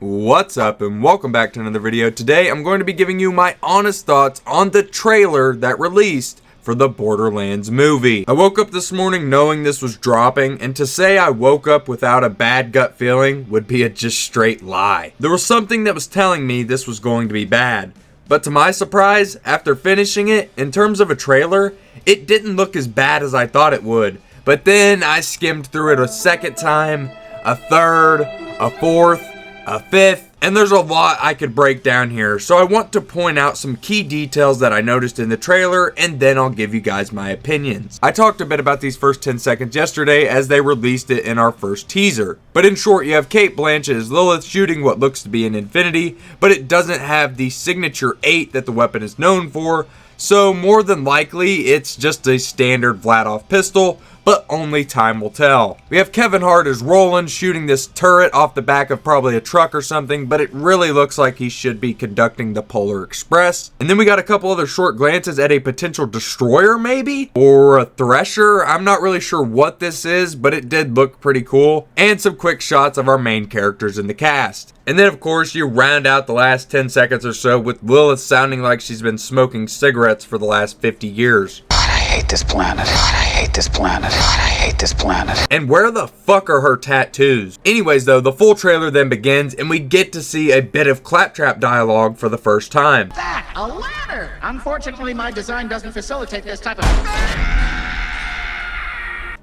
What's up and welcome back to another video. Today I'm going to be giving you my honest thoughts on the trailer that released for the Borderlands movie. I woke up this morning knowing this was dropping, and to say I woke up without a bad gut feeling would be a just straight lie. There was something that was telling me this was going to be bad, but to my surprise, after finishing it, in terms of a trailer, it didn't look as bad as I thought it would. But then I skimmed through it a second time, a third, a fourth, a fifth, and there's a lot I could break down here, so I want to point out some key details that I noticed in the trailer, and then I'll give you guys my opinions. I talked a bit about these first 10 seconds yesterday as they released it in our first teaser, but in short, you have Cate Blanchett as Lilith shooting what looks to be an infinity, but it doesn't have the signature 8 that the weapon is known for, so more than likely it's just a standard Vladoff pistol, but only time will tell. We have Kevin Hart as Roland shooting this turret off the back of probably a truck or something, but it really looks like he should be conducting the Polar Express. And then we got a couple other short glances at a potential destroyer maybe? Or a thresher? I'm not really sure what this is, but it did look pretty cool. And some quick shots of our main characters in the cast. And then of course you round out the last 10 seconds or so with Lilith sounding like she's been smoking cigarettes for the last 50 years. I hate this planet. I hate this planet. I hate this planet. And where the fuck are her tattoos? Anyways though, the full trailer then begins and we get to see a bit of Claptrap dialogue for the first time. That, a ladder! Unfortunately, my design doesn't facilitate this type of...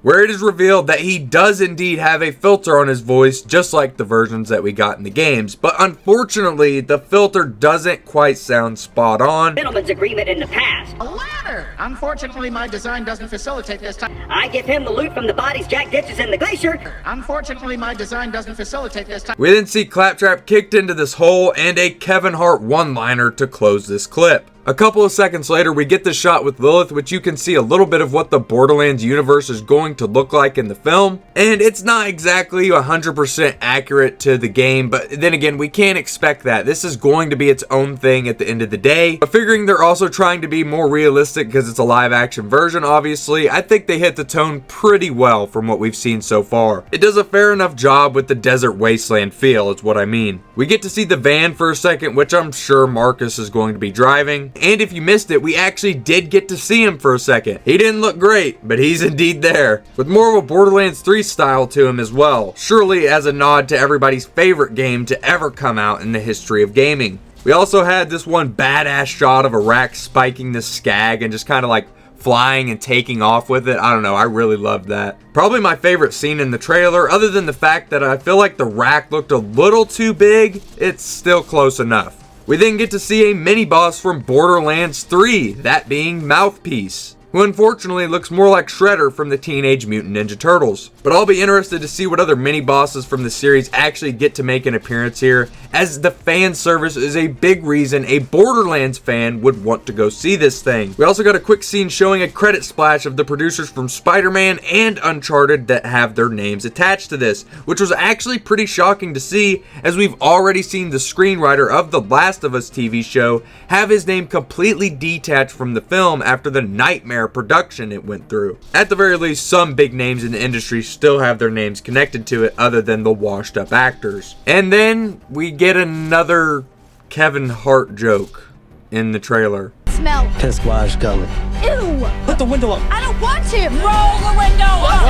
Where it is revealed that he does indeed have a filter on his voice, just like the versions that we got in the games. But unfortunately, the filter doesn't quite sound spot on. Gentleman's agreement in the past. A ladder! Unfortunately, my design doesn't facilitate this type... I give him the loot from the bodies Jack ditches in the glacier. Unfortunately, my design doesn't facilitate this type... We then see Claptrap kicked into this hole and a Kevin Hart one-liner to close this clip. A couple of seconds later, we get the shot with Lilith, which you can see a little bit of what the Borderlands universe is going to look like in the film. And it's not exactly 100% accurate to the game, but then again, we can't expect that. This is going to be its own thing at the end of the day. But figuring they're also trying to be more realistic because it's a live action version, obviously, I think they hit the tone pretty well from what we've seen so far. It does a fair enough job with the desert wasteland feel, is what I mean. We get to see the van for a second, which I'm sure Marcus is going to be driving. And if you missed it, we actually did get to see him for a second. He didn't look great, but he's indeed there, with more of a Borderlands 3 style to him as well, surely as a nod to everybody's favorite game to ever come out in the history of gaming. We also had this one badass shot of a rack spiking this skag and just kind of like flying and taking off with it. I don't know, I really loved that. Probably my favorite scene in the trailer, other than the fact that I feel like the rack looked a little too big, it's still close enough. We then get to see a mini-boss from Borderlands 3, that being Mouthpiece, who unfortunately looks more like Shredder from the Teenage Mutant Ninja Turtles. But I'll be interested to see what other mini-bosses from the series actually get to make an appearance here, as the fan service is a big reason a Borderlands fan would want to go see this thing. We also got a quick scene showing a credit splash of the producers from Spider-Man and Uncharted that have their names attached to this, which was actually pretty shocking to see, as we've already seen the screenwriter of the Last of Us TV show have his name completely detached from the film after the nightmare production it went through. At the very least, some big names in the industry still have their names connected to it other than the washed up actors. And then we get another Kevin Hart joke in the trailer. Smell. Piss wash gully. Ew. Put the window up. I don't want to. Roll the window up.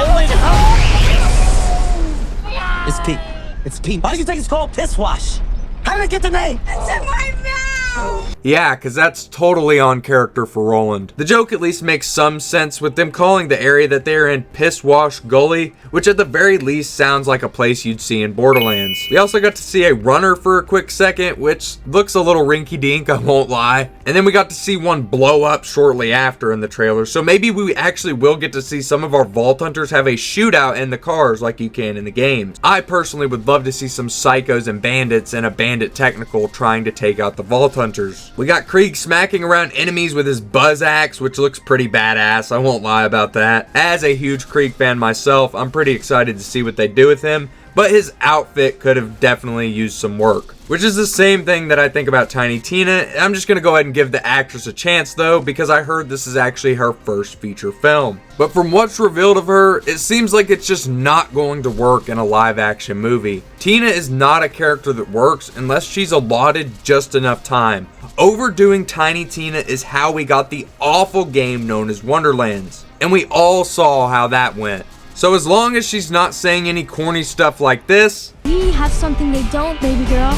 It's Pete. It's Pete. Why do you think it's called piss wash? How did it get the name? It's in my mouth. Yeah, because that's totally on character for Roland. The joke at least makes some sense with them calling the area that they're in Piss Wash Gully, which at the very least sounds like a place you'd see in Borderlands. We also got to see a runner for a quick second, which looks a little rinky-dink, I won't lie. And then we got to see one blow up shortly after in the trailer, so maybe we actually will get to see some of our Vault Hunters have a shootout in the cars like you can in the games. I personally would love to see some psychos and bandits and a bandit technical trying to take out the Vault Hunters. We got Krieg smacking around enemies with his buzz axe, which looks pretty badass, I won't lie about that. As a huge Krieg fan myself, I'm pretty excited to see what they do with him, but his outfit could have definitely used some work. Which is the same thing that I think about Tiny Tina. I'm just gonna go ahead and give the actress a chance though, because I heard this is actually her first feature film. But from what's revealed of her, it seems like it's just not going to work in a live action movie. Tina is not a character that works unless she's allotted just enough time. Overdoing Tiny Tina is how we got the awful game known as Wonderlands. And we all saw how that went. So as long as she's not saying any corny stuff like this, We have something they don't, baby girl.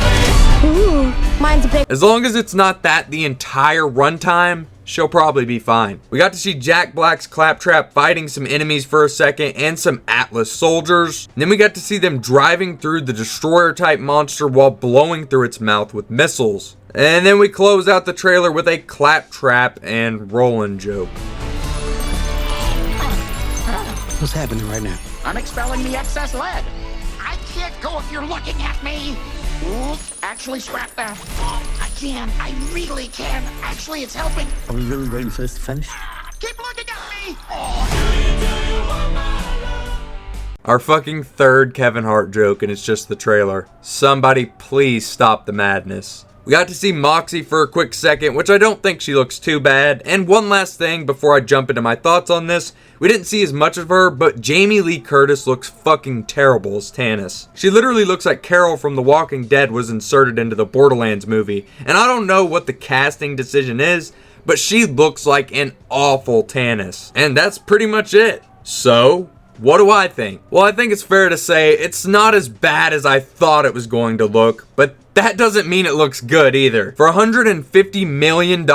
Ooh, mine's a big. as long as it's not that the entire runtime, she'll probably be fine. We got to see Jack Black's Claptrap fighting some enemies for a second and some Atlas soldiers. And then we got to see them driving through the destroyer type monster while blowing through its mouth with missiles. And then we close out the trailer with a Claptrap and Roland joke. What's happening right now? I'm expelling the excess lead. I can't go if you're looking at me. Ooh, actually, scrap that. I can. I really can. Actually, it's helping. Are we really ready for this to finish? Keep looking at me. Our fucking third Kevin Hart joke, and it's just the trailer. Somebody please stop the madness. We got to see Moxie for a quick second, which I don't think she looks too bad. And one last thing before I jump into my thoughts on this. We didn't see as much of her, but Jamie Lee Curtis looks fucking terrible as Tannis. She literally looks like Carol from The Walking Dead was inserted into the Borderlands movie. And I don't know what the casting decision is, but she looks like an awful Tannis. And that's pretty much it. So, what do I think? Well, I think it's fair to say it's not as bad as I thought it was going to look, but that doesn't mean it looks good either. For $150 million,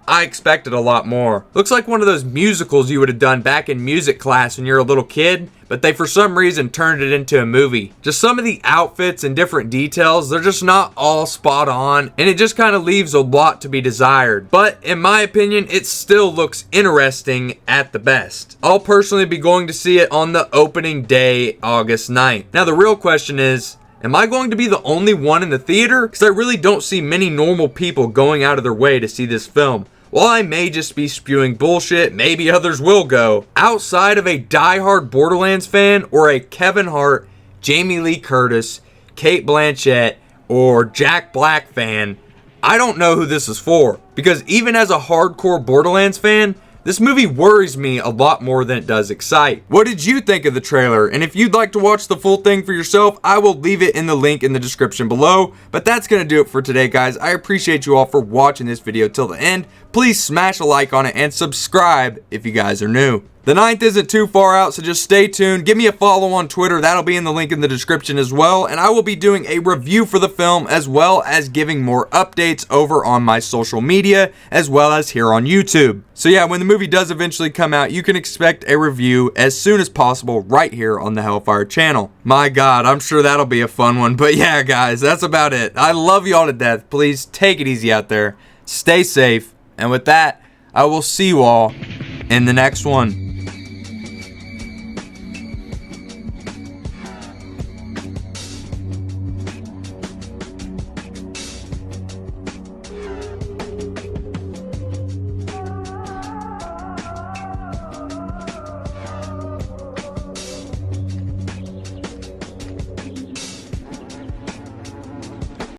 I expected a lot more. Looks like one of those musicals you would have done back in music class when you're a little kid, but they for some reason turned it into a movie. Just some of the outfits and different details, they're just not all spot on, and it just kind of leaves a lot to be desired. But in my opinion, it still looks interesting at the best. I'll personally be going to see it on the opening day, August 9th. Now the real question is, am I going to be the only one in the theater? Because I really don't see many normal people going out of their way to see this film. While I may just be spewing bullshit, maybe others will go. Outside of a diehard Borderlands fan or a Kevin Hart, Jamie Lee Curtis, Cate Blanchett, or Jack Black fan, I don't know who this is for. Because even as a hardcore Borderlands fan, this movie worries me a lot more than it does excite. What did you think of the trailer? And if you'd like to watch the full thing for yourself, I will leave it in the link in the description below. But that's going to do it for today, guys. I appreciate you all for watching this video till the end. Please smash a like on it and subscribe if you guys are new. The 9th isn't too far out, so just stay tuned. Give me a follow on Twitter. That'll be in the link in the description as well. And I will be doing a review for the film as well as giving more updates over on my social media as well as here on YouTube. So yeah, when the movie does eventually come out, you can expect a review as soon as possible right here on the Hellfire channel. My God, I'm sure that'll be a fun one. But yeah, guys, that's about it. I love y'all to death. Please take it easy out there. Stay safe. And with that, I will see you all in the next one.